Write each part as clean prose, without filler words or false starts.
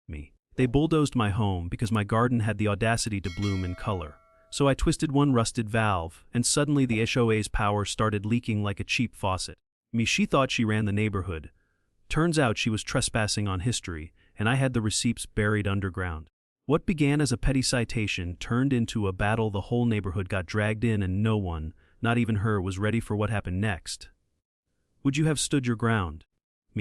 me. They bulldozed my home because my garden had the audacity to bloom in color. So I twisted one rusted valve, and suddenly the HOA's power started leaking like a cheap faucet. She thought she ran the neighborhood. Turns out she was trespassing on history, and I had the receipts buried underground. What began as a petty citation turned into a battle the whole neighborhood got dragged in, and no one, not even her, was ready for what happened next. Would you have stood your ground?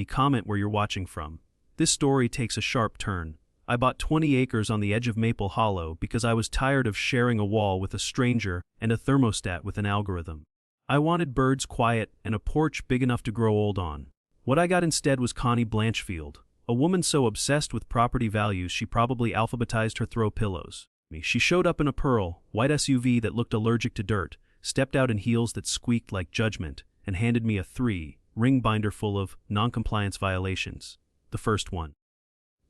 Comment where you're watching from. This story takes a sharp turn. I bought 20 acres on the edge of Maple Hollow because I was tired of sharing a wall with a stranger and a thermostat with an algorithm. I wanted birds quiet and a porch big enough to grow old on. What I got instead was Connie Blanchfield, a woman so obsessed with property values she probably alphabetized her throw pillows. She showed up in a pearl, white SUV that looked allergic to dirt, stepped out in heels that squeaked like judgment, and handed me a 3-ring binder full of non-compliance violations. The first one: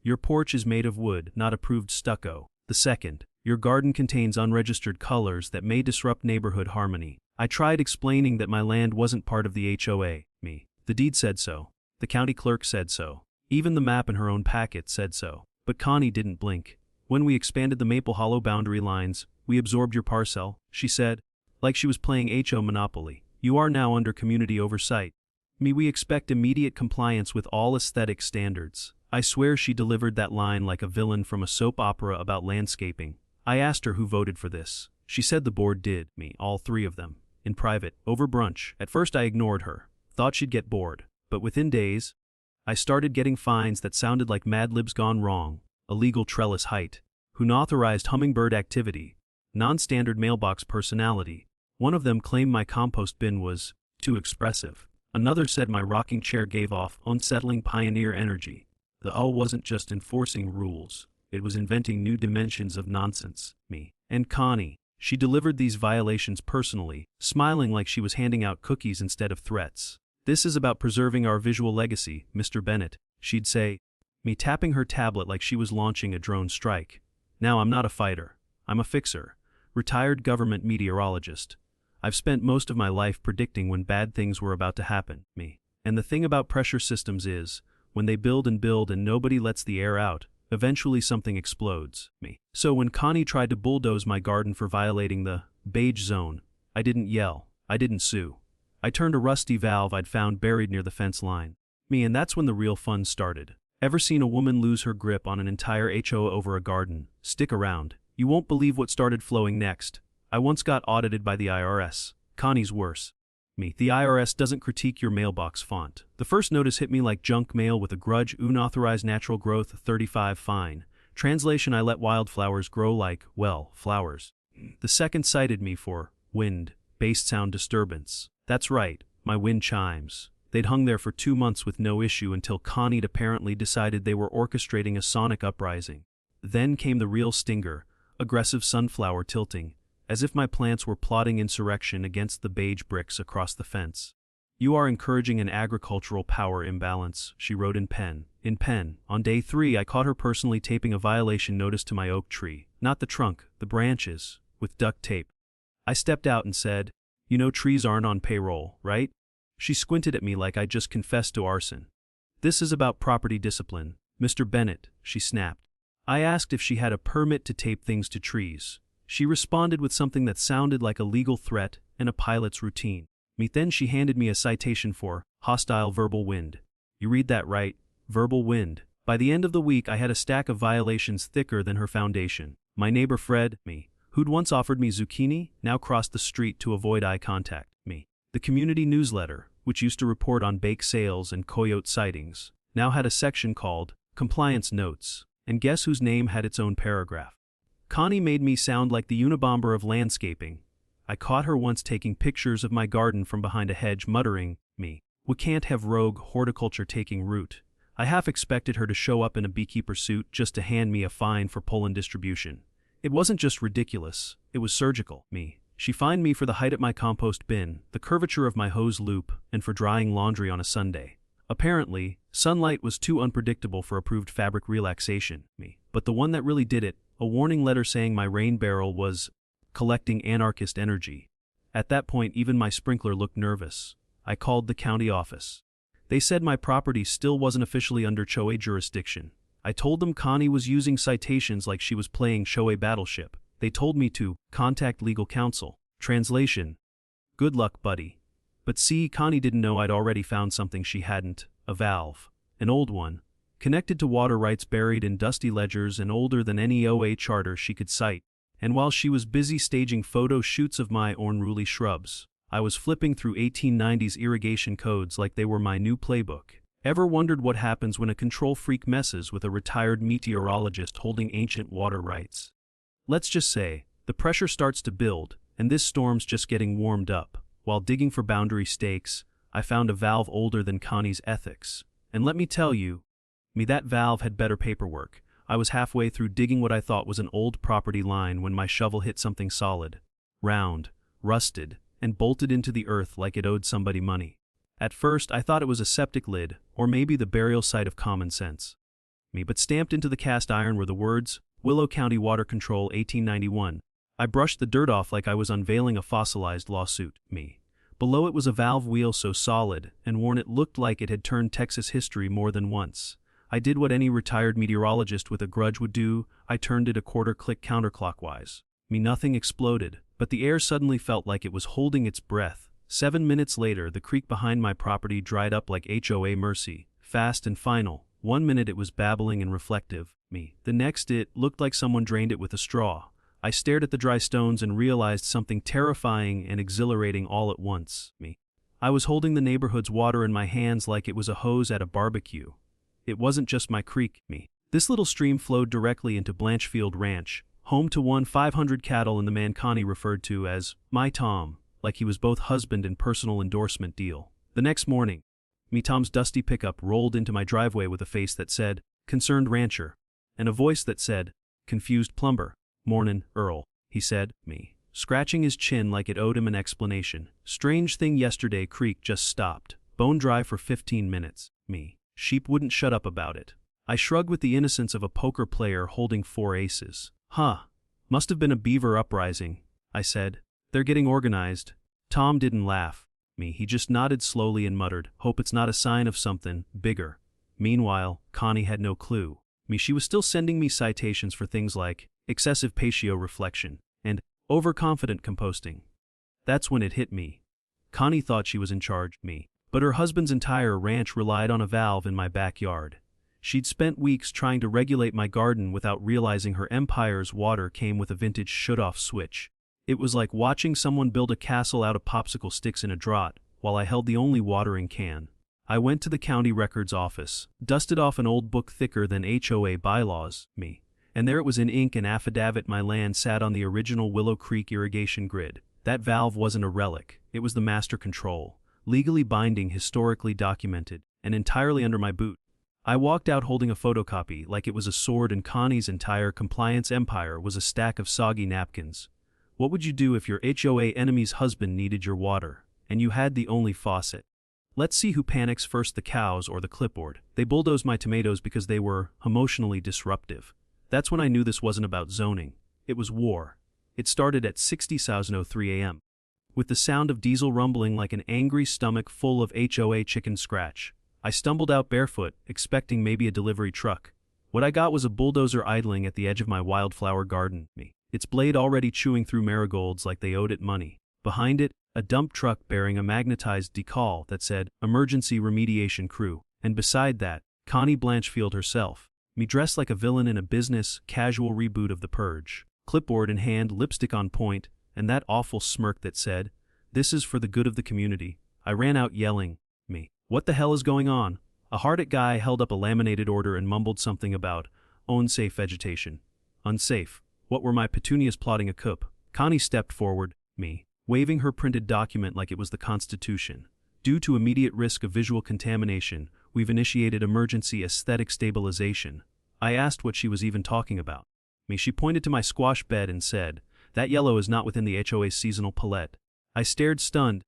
your porch is made of wood, not approved stucco. The second: your garden contains unregistered colors that may disrupt neighborhood harmony. I tried explaining that my land wasn't part of the HOA. The deed said so. The county clerk said so. Even the map in her own packet said so. But Connie didn't blink. When we expanded the Maple Hollow boundary lines, we absorbed your parcel, she said, like she was playing HO Monopoly. You are now under community oversight. We expect immediate compliance with all aesthetic standards. I swear she delivered that line like a villain from a soap opera about landscaping. I asked her who voted for this. She said the board did. All 3 of them. In private, over brunch. At first I ignored her. Thought she'd get bored. But within days, I started getting fines that sounded like Mad Libs gone wrong. Illegal trellis height. Unauthorized hummingbird activity. Non-standard mailbox personality. One of them claimed my compost bin was too expressive. Another said my rocking chair gave off unsettling pioneer energy. The O wasn't just enforcing rules, it was inventing new dimensions of nonsense. And Connie. She delivered these violations personally, smiling like she was handing out cookies instead of threats. This is about preserving our visual legacy, Mr. Bennett, she'd say, tapping her tablet like she was launching a drone strike. Now I'm not a fighter. I'm a fixer. Retired government meteorologist. I've spent most of my life predicting when bad things were about to happen. And the thing about pressure systems is, when they build and nobody lets the air out, eventually something explodes. So when Connie tried to bulldoze my garden for violating the beige zone, I didn't yell. I didn't sue. I turned a rusty valve I'd found buried near the fence line. And that's when the real fun started. Ever seen a woman lose her grip on an entire HOA over a garden? Stick around. You won't believe what started flowing next. I once got audited by the IRS. Connie's worse. The IRS doesn't critique your mailbox font. The first notice hit me like junk mail with a grudge: unauthorized natural growth, 35 fine. Translation: I let wildflowers grow like, well, flowers. The second cited me for wind-based sound disturbance. That's right, my wind chimes. They'd hung there for 2 months with no issue until Connie apparently decided they were orchestrating a sonic uprising. Then came the real stinger: aggressive sunflower tilting, as if my plants were plotting insurrection against the beige bricks across the fence. You are encouraging an agricultural power imbalance, she wrote in pen. On day 3, I caught her personally taping a violation notice to my oak tree. Not the trunk, the branches, with duct tape. I stepped out and said, "You know trees aren't on payroll, right?" She squinted at me like I just confessed to arson. "This is about property discipline, Mr. Bennett," she snapped. I asked if she had a permit to tape things to trees. She responded with something that sounded like a legal threat and a pilot's routine. Then she handed me a citation for hostile verbal wind. You read that right, verbal wind. By the end of the week I had a stack of violations thicker than her foundation. My neighbor Fred, who'd once offered me zucchini, now crossed the street to avoid eye contact. The community newsletter, which used to report on bake sales and coyote sightings, now had a section called Compliance Notes. And guess whose name had its own paragraph? Connie made me sound like the Unabomber of landscaping. I caught her once taking pictures of my garden from behind a hedge, muttering, we can't have rogue horticulture taking root. I half expected her to show up in a beekeeper suit just to hand me a fine for pollen distribution. It wasn't just ridiculous, it was surgical. She fined me for the height at my compost bin, the curvature of my hose loop, and for drying laundry on a Sunday. Apparently, sunlight was too unpredictable for approved fabric relaxation. But the one that really did it, a warning letter saying my rain barrel was collecting anarchist energy. At that point even my sprinkler looked nervous. I called the county office. They said my property still wasn't officially under HOA jurisdiction. I told them Connie was using citations like she was playing HOA Battleship. They told me to contact legal counsel. Translation: good luck, buddy. But see, Connie didn't know I'd already found something she hadn't, a valve. An old one, connected to water rights buried in dusty ledgers and older than any OA charter she could cite. And while she was busy staging photo shoots of my unruly shrubs, I was flipping through 1890s irrigation codes like they were my new playbook. Ever wondered what happens when a control freak messes with a retired meteorologist holding ancient water rights? Let's just say, the pressure starts to build, and this storm's just getting warmed up. While digging for boundary stakes, I found a valve older than Connie's ethics. And let me tell you, that valve had better paperwork. I was halfway through digging what I thought was an old property line when my shovel hit something solid, round, rusted, and bolted into the earth like it owed somebody money. At first, I thought it was a septic lid, or maybe the burial site of common sense. But stamped into the cast iron were the words, Willow County Water Control 1891. I brushed the dirt off like I was unveiling a fossilized lawsuit. Below it was a valve wheel so solid and worn it looked like it had turned Texas history more than once. I did what any retired meteorologist with a grudge would do. I turned it a quarter click counterclockwise. Nothing exploded, but the air suddenly felt like it was holding its breath. 7 minutes later, the creek behind my property dried up like HOA mercy, fast and final. 1 minute it was babbling and reflective. The next it looked like someone drained it with a straw. I stared at the dry stones and realized something terrifying and exhilarating all at once. I was holding the neighborhood's water in my hands like it was a hose at a barbecue. It wasn't just my creek. This little stream flowed directly into Blanchfield Ranch, home to 500 cattle and the man Connie referred to as my Tom, like he was both husband and personal endorsement deal. The next morning, Tom's dusty pickup rolled into my driveway with a face that said, concerned rancher, and a voice that said, confused plumber. Mornin', Earl, he said, scratching his chin like it owed him an explanation. Strange thing, yesterday creek just stopped, bone dry for 15 minutes. Sheep wouldn't shut up about it. I shrugged with the innocence of a poker player holding 4 aces. Must have been a beaver uprising, I said. They're getting organized. Tom didn't laugh. He just nodded slowly and muttered, hope it's not a sign of something bigger. Meanwhile, Connie had no clue. She was still sending me citations for things like excessive patio reflection and overconfident composting. That's when it hit me. Connie thought she was in charge, but her husband's entire ranch relied on a valve in my backyard. She'd spent weeks trying to regulate my garden without realizing her empire's water came with a vintage shut-off switch. It was like watching someone build a castle out of popsicle sticks in a drought, while I held the only watering can. I went to the county records office, dusted off an old book thicker than HOA bylaws, and there it was in ink and affidavit my land sat on the original Willow Creek irrigation grid. That valve wasn't a relic, it was the master control, legally binding, historically documented, and entirely under my boot. I walked out holding a photocopy like it was a sword, and Connie's entire compliance empire was a stack of soggy napkins. What would you do if your HOA enemy's husband needed your water, and you had the only faucet? Let's see who panics first, the cows or the clipboard. They bulldozed my tomatoes because they were emotionally disruptive. That's when I knew this wasn't about zoning. It was war. It started at 60:03 a.m. with the sound of diesel rumbling like an angry stomach full of HOA chicken scratch. I stumbled out barefoot, expecting maybe a delivery truck. What I got was a bulldozer idling at the edge of my wildflower garden, its blade already chewing through marigolds like they owed it money. Behind it, a dump truck bearing a magnetized decal that said, Emergency Remediation Crew, and beside that, Connie Blanchfield herself, dressed like a villain in a business, casual reboot of The Purge, clipboard in hand, lipstick on point, and that awful smirk that said, this is for the good of the community. I ran out yelling, what the hell is going on? A hard-it guy held up a laminated order and mumbled something about unsafe vegetation. Unsafe. What were my petunias plotting a coup? Connie stepped forward, waving her printed document like it was the Constitution. Due to immediate risk of visual contamination, we've initiated emergency aesthetic stabilization. I asked what she was even talking about. She pointed to my squash bed and said, that yellow is not within the HOA's seasonal palette. I stared stunned,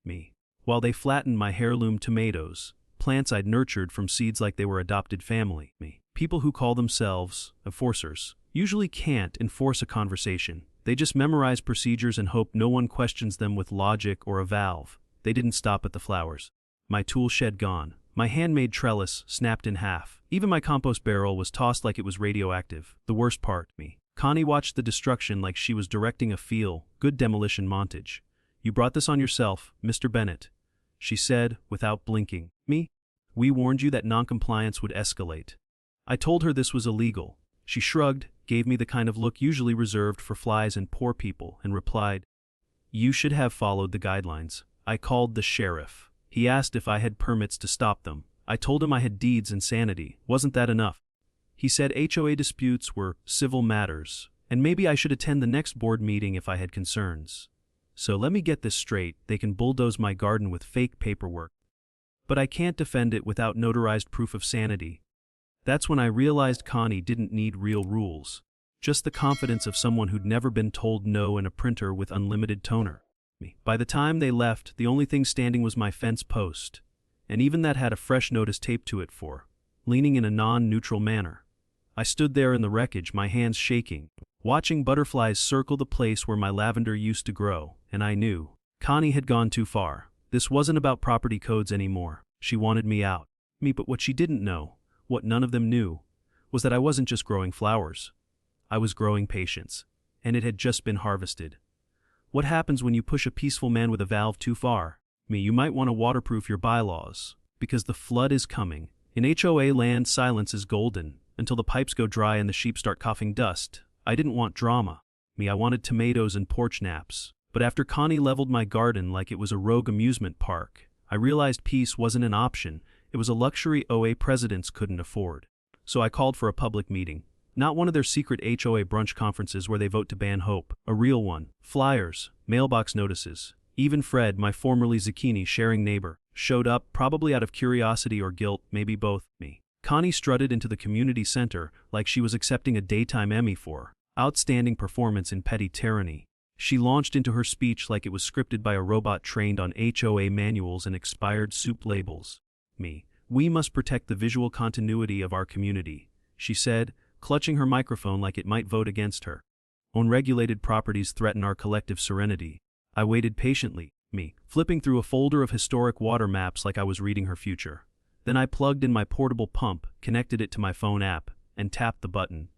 while they flattened my heirloom tomatoes, plants I'd nurtured from seeds like they were adopted family. People who call themselves enforcers usually can't enforce a conversation. They just memorize procedures and hope no one questions them with logic or a valve. They didn't stop at the flowers. My tool shed gone. My handmade trellis snapped in half. Even my compost barrel was tossed like it was radioactive. The worst part, me. Connie watched the destruction like she was directing a feel-good demolition montage. "You brought this on yourself, Mr. Bennett," she said, without blinking. "Me? We warned you that noncompliance would escalate." I told her this was illegal. She shrugged, gave me the kind of look usually reserved for flies and poor people, and replied, "You should have followed the guidelines." I called the sheriff. He asked if I had permits to stop them. I told him I had deeds and sanity. Wasn't that enough? He said HOA disputes were civil matters, and maybe I should attend the next board meeting if I had concerns. So let me get this straight, they can bulldoze my garden with fake paperwork. But I can't defend it without notarized proof of sanity. That's when I realized Connie didn't need real rules. Just the confidence of someone who'd never been told no and a printer with unlimited toner. By the time they left, the only thing standing was my fence post, and even that had a fresh notice taped to it for leaning in a non-neutral manner. I stood there in the wreckage, my hands shaking, watching butterflies circle the place where my lavender used to grow, and I knew Connie had gone too far. This wasn't about property codes anymore. She wanted me out. But what she didn't know, what none of them knew, was that I wasn't just growing flowers. I was growing patience, and it had just been harvested. What happens when you push a peaceful man with a valve too far? You might want to waterproof your bylaws, because the flood is coming. In HOA land, silence is golden, until the pipes go dry and the sheep start coughing dust. I didn't want drama. I wanted tomatoes and porch naps. But after Connie leveled my garden like it was a rogue amusement park, I realized peace wasn't an option. It was a luxury OA presidents couldn't afford. So I called for a public meeting. Not one of their secret HOA brunch conferences where they vote to ban hope. A real one. Flyers, mailbox notices. Even Fred, my formerly zucchini-sharing neighbor, showed up, probably out of curiosity or guilt, maybe both. Connie strutted into the community center like she was accepting a daytime Emmy for outstanding performance in petty tyranny. She launched into her speech like it was scripted by a robot trained on HOA manuals and expired soup labels. "We must protect the visual continuity of our community," she said, clutching her microphone like it might vote against her. "Unregulated properties threaten our collective serenity." I waited patiently, flipping through a folder of historic water maps like I was reading her future. Then I plugged in my portable pump, connected it to my phone app, and tapped the button.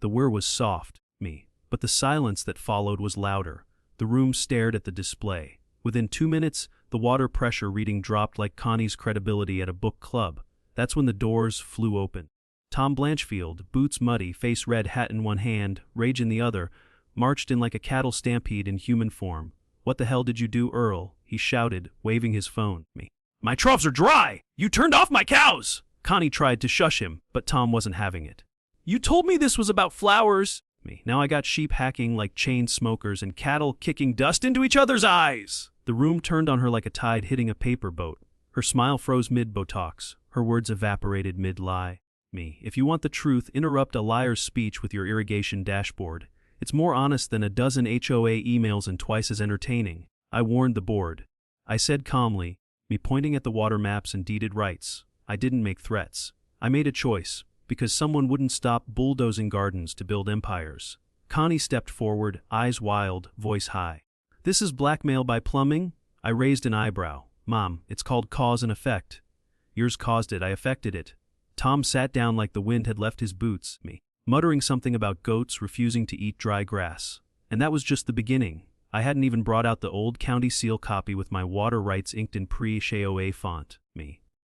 The whir was soft, but the silence that followed was louder. The room stared at the display. Within 2 minutes, the water pressure reading dropped like Connie's credibility at a book club. That's when the doors flew open. Tom Blanchfield, boots muddy, face red, hat in one hand, rage in the other, marched in like a cattle stampede in human form. "What the hell did you do, Earl?" he shouted, waving his phone. "My troughs are dry! You turned off my cows!" Connie tried to shush him, but Tom wasn't having it. "You told me this was about flowers!" Now I got sheep hacking like chain smokers and cattle kicking dust into each other's eyes. The room turned on her like a tide hitting a paper boat. Her smile froze mid-Botox. Her words evaporated mid-lie. If you want the truth, interrupt a liar's speech with your irrigation dashboard. It's more honest than a dozen HOA emails and twice as entertaining. I warned the board. I said calmly, pointing at the water maps and deeded rights. I didn't make threats. I made a choice, because someone wouldn't stop bulldozing gardens to build empires. Connie stepped forward, eyes wild, voice high. "This is blackmail by plumbing?" I raised an eyebrow. "Mom, it's called cause and effect." "Yours caused it, I affected it." Tom sat down like the wind had left his boots, muttering something about goats refusing to eat dry grass. And that was just the beginning. I hadn't even brought out the old county seal copy with my water rights inked in pre-HOA font.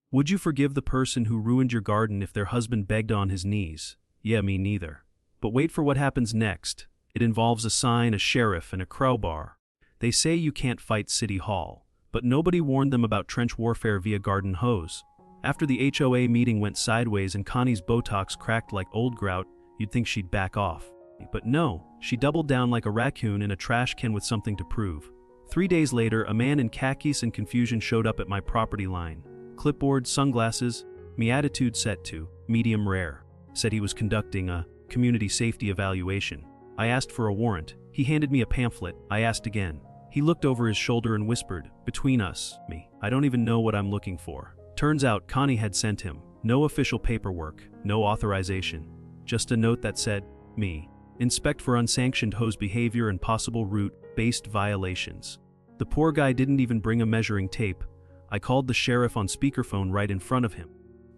"Would you forgive the person who ruined your garden if their husband begged on his knees?" "Yeah, me neither." But wait for what happens next. It involves a sign, a sheriff, and a crowbar. They say you can't fight City Hall, but nobody warned them about trench warfare via garden hose. After the HOA meeting went sideways and Connie's Botox cracked like old grout, you'd think she'd back off. But no, she doubled down like a raccoon in a trash can with something to prove. 3 days later, a man in khakis and confusion showed up at my property line. Clipboard, sunglasses, me attitude set to medium rare. Said he was conducting a community safety evaluation. I asked for a warrant. He handed me a pamphlet. I asked again. He looked over his shoulder and whispered, "Between us, I don't even know what I'm looking for." Turns out Connie had sent him. No official paperwork, no authorization. Just a note that said, inspect for unsanctioned hose behavior and possible route-based violations. The poor guy didn't even bring a measuring tape. I called the sheriff on speakerphone right in front of him.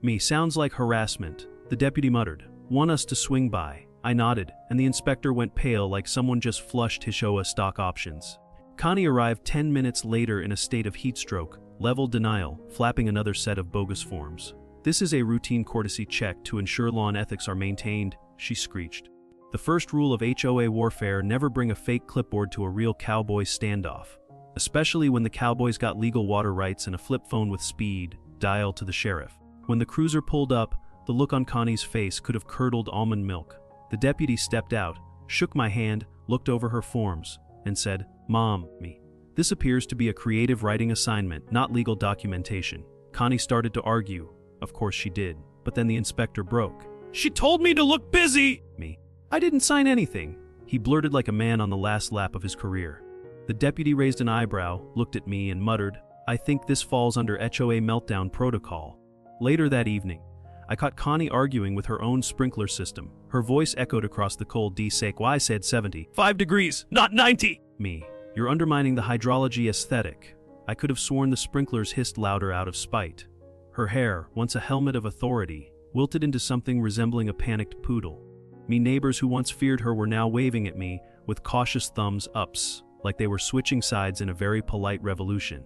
Me, sounds like harassment, the deputy muttered. Want us to swing by? I nodded, and the inspector went pale like someone just flushed his HOA stock options. Connie arrived 10 minutes later in a state of heat stroke, level denial, flapping another set of bogus forms. This is a routine courtesy check to ensure law and ethics are maintained, she screeched. The first rule of HOA warfare: never bring a fake clipboard to a real cowboy standoff. Especially when the cowboys got legal water rights and a flip phone with speed dial to the sheriff. When the cruiser pulled up, the look on Connie's face could have curdled almond milk. The deputy stepped out, shook my hand, looked over her forms, and said, "Mom, me. This appears to be a creative writing assignment, not legal documentation." Connie started to argue. Of course she did. But then the inspector broke. "She told me to look busy!" Me. "I didn't sign anything," he blurted like a man on the last lap of his career. The deputy raised an eyebrow, looked at me, and muttered, "I think this falls under HOA meltdown protocol." Later that evening, I caught Connie arguing with her own sprinkler system. Her voice echoed across the cold D-sake. "Why, I said 75 degrees, not 90! Me. "You're undermining the hydrology aesthetic." I could have sworn the sprinklers hissed louder out of spite. Her hair, once a helmet of authority, wilted into something resembling a panicked poodle. Me neighbors who once feared her were now waving at me with cautious thumbs ups, like they were switching sides in a very polite revolution.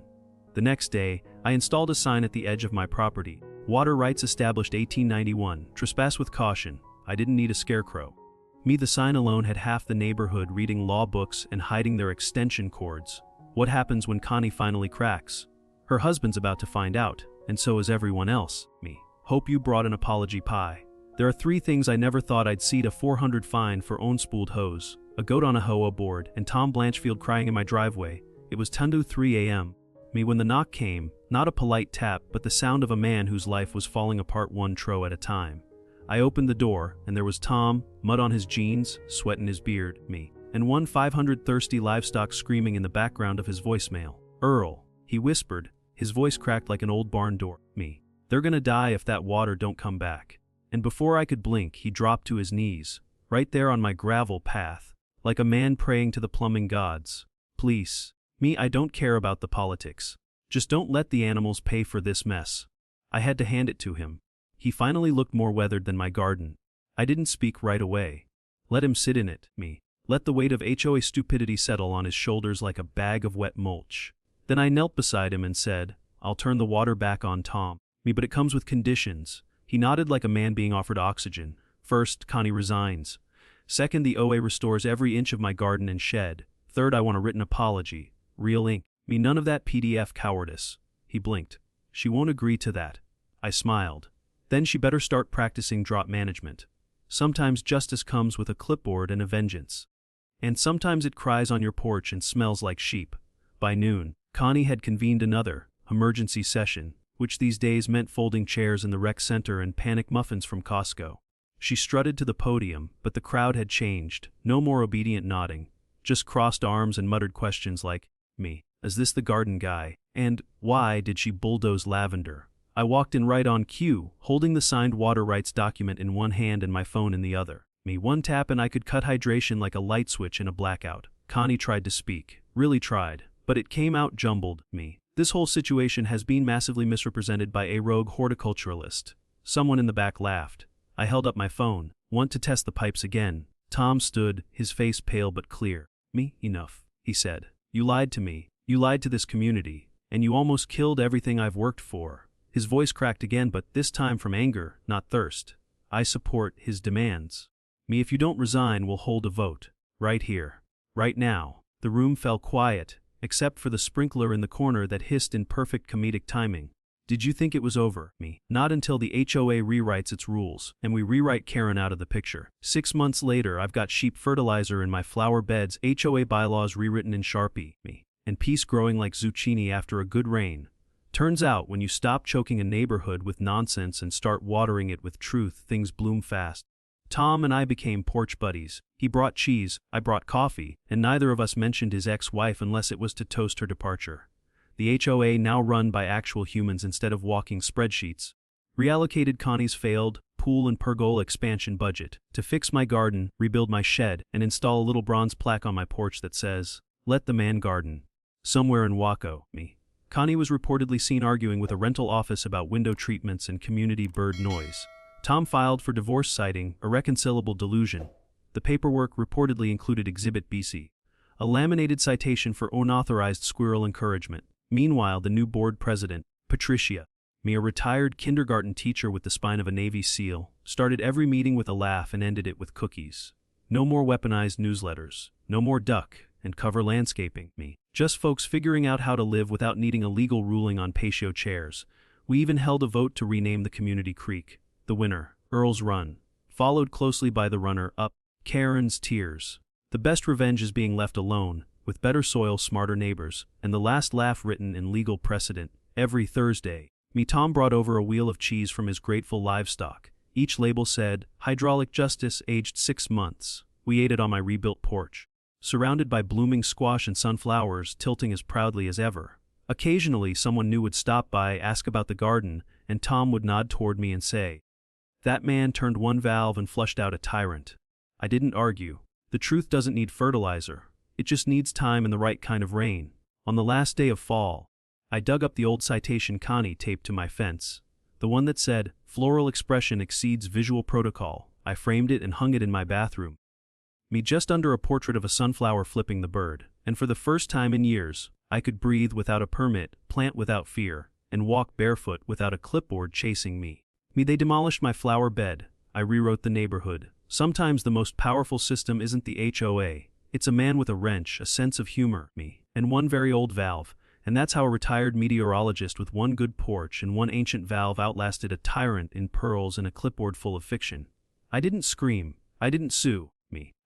The next day, I installed a sign at the edge of my property. Water rights established 1891, trespass with caution. I didn't need a scarecrow. Me, the sign alone had half the neighborhood reading law books and hiding their extension cords. What happens when Connie finally cracks? Her husband's about to find out, and so is everyone else. Me. Hope you brought an apology pie. There are 3 things I never thought I'd see: a 400 fine for unspooled hose, a goat on a HOA board, and Tom Blanchfield crying in my driveway. It was 10:03 a.m. Me, when the knock came, not a polite tap, but the sound of a man whose life was falling apart one tro at a time. I opened the door, and there was Tom, mud on his jeans, sweat in his beard, me, and one 500 thirsty livestock screaming in the background of his voicemail. "Earl," he whispered, his voice cracked like an old barn door. Me. "They're gonna die if that water don't come back." And before I could blink, he dropped to his knees, right there on my gravel path, like a man praying to the plumbing gods. "Please. Me, I don't care about the politics. Just don't let the animals pay for this mess." I had to hand it to him. He finally looked more weathered than my garden. I didn't speak right away. Let him sit in it, me. Let the weight of HOA stupidity settle on his shoulders like a bag of wet mulch. Then I knelt beside him and said, "I'll turn the water back on, Tom. Me, but it comes with conditions." He nodded like a man being offered oxygen. "First, Connie resigns. Second, the OA restores every inch of my garden and shed. Third, I want a written apology. Real ink. Me, none of that PDF cowardice." He blinked. "She won't agree to that." I smiled. "Then she better start practicing drought management. Sometimes justice comes with a clipboard and a vengeance. And sometimes it cries on your porch and smells like sheep." By noon, Connie had convened another emergency session, which these days meant folding chairs in the rec center and panic muffins from Costco. She strutted to the podium, but the crowd had changed. No more obedient nodding, just crossed arms and muttered questions like, "Me, is this the garden guy?" And "Why did she bulldoze lavender?" I walked in right on cue, holding the signed water rights document in one hand and my phone in the other. Me, one tap and I could cut hydration like a light switch in a blackout. Connie tried to speak, really tried, but it came out jumbled. Me. "This whole situation has been massively misrepresented by a rogue horticulturalist." Someone in the back laughed. I held up my phone, want to test the pipes again. Tom stood, his face pale but clear. "Me, enough," he said. "You lied to me, you lied to this community, and you almost killed everything I've worked for." His voice cracked again, but this time from anger, not thirst. "I support his demands. Me, if you don't resign, we'll hold a vote. Right here. Right now." The room fell quiet, except for the sprinkler in the corner that hissed in perfect comedic timing. "Did you think it was over?" Me. "Not until the HOA rewrites its rules, and we rewrite Karen out of the picture." 6 months later, I've got sheep fertilizer in my flower beds, HOA bylaws rewritten in Sharpie. Me. And peace growing like zucchini after a good rain. Turns out, when you stop choking a neighborhood with nonsense and start watering it with truth, things bloom fast. Tom and I became porch buddies. He brought cheese, I brought coffee, and neither of us mentioned his ex-wife unless it was to toast her departure. The HOA, now run by actual humans instead of walking spreadsheets, reallocated Connie's failed pool and pergola expansion budget to fix my garden, rebuild my shed, and install a little bronze plaque on my porch that says, "Let the man garden." Somewhere in Waco, me. Connie was reportedly seen arguing with a rental office about window treatments and community bird noise. Tom filed for divorce citing irreconcilable delusion. The paperwork reportedly included Exhibit BC, a laminated citation for unauthorized squirrel encouragement. Meanwhile, the new board president, Patricia, a retired kindergarten teacher with the spine of a Navy SEAL, started every meeting with a laugh and ended it with cookies. No more weaponized newsletters, no more duck and cover landscaping. Just folks figuring out how to live without needing a legal ruling on patio chairs. We even held a vote to rename the community creek. The winner, Earl's Run, followed closely by the runner-up, Karen's Tears. The best revenge is being left alone, with better soil, smarter neighbors, and the last laugh written in legal precedent. Every Thursday, Tom brought over a wheel of cheese from his grateful livestock. Each label said, "Hydraulic Justice, aged 6 months." We ate it on my rebuilt porch, surrounded by blooming squash and sunflowers, tilting as proudly as ever. Occasionally, someone new would stop by, ask about the garden, and Tom would nod toward me and say, "That man turned one valve and flushed out a tyrant." I didn't argue. The truth doesn't need fertilizer. It just needs time and the right kind of rain. On the last day of fall, I dug up the old citation Connie taped to my fence, the one that said, "Floral expression exceeds visual protocol." I framed it and hung it in my bathroom, just under a portrait of a sunflower flipping the bird. And for the first time in years, I could breathe without a permit, plant without fear, and walk barefoot without a clipboard chasing me. They demolished my flower bed. I rewrote the neighborhood. Sometimes the most powerful system isn't the HOA. It's a man with a wrench, a sense of humor, and one very old valve. And that's how a retired meteorologist with one good porch and one ancient valve outlasted a tyrant in pearls and a clipboard full of fiction. I didn't scream. I didn't sue.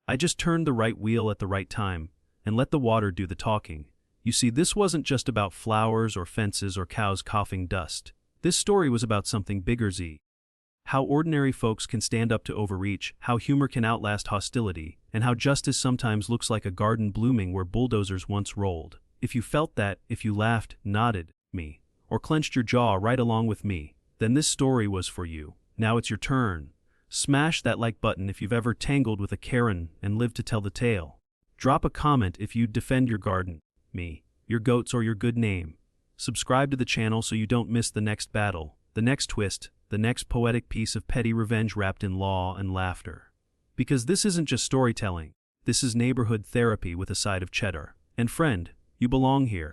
I just turned the right wheel at the right time and let the water do the talking. You see, this wasn't just about flowers or fences or cows coughing dust. This story was about something bigger, how ordinary folks can stand up to overreach, how humor can outlast hostility, and how justice sometimes looks like a garden blooming where bulldozers once rolled. If you felt that, if you laughed, nodded, or clenched your jaw right along with me, then this story was for you. Now it's your turn. Smash that like button if you've ever tangled with a Karen and lived to tell the tale. Drop a comment if you'd defend your garden, your goats, or your good name. Subscribe to the channel so you don't miss the next battle, the next twist, the next poetic piece of petty revenge wrapped in law and laughter. Because this isn't just storytelling, this is neighborhood therapy with a side of cheddar. And friend, you belong here.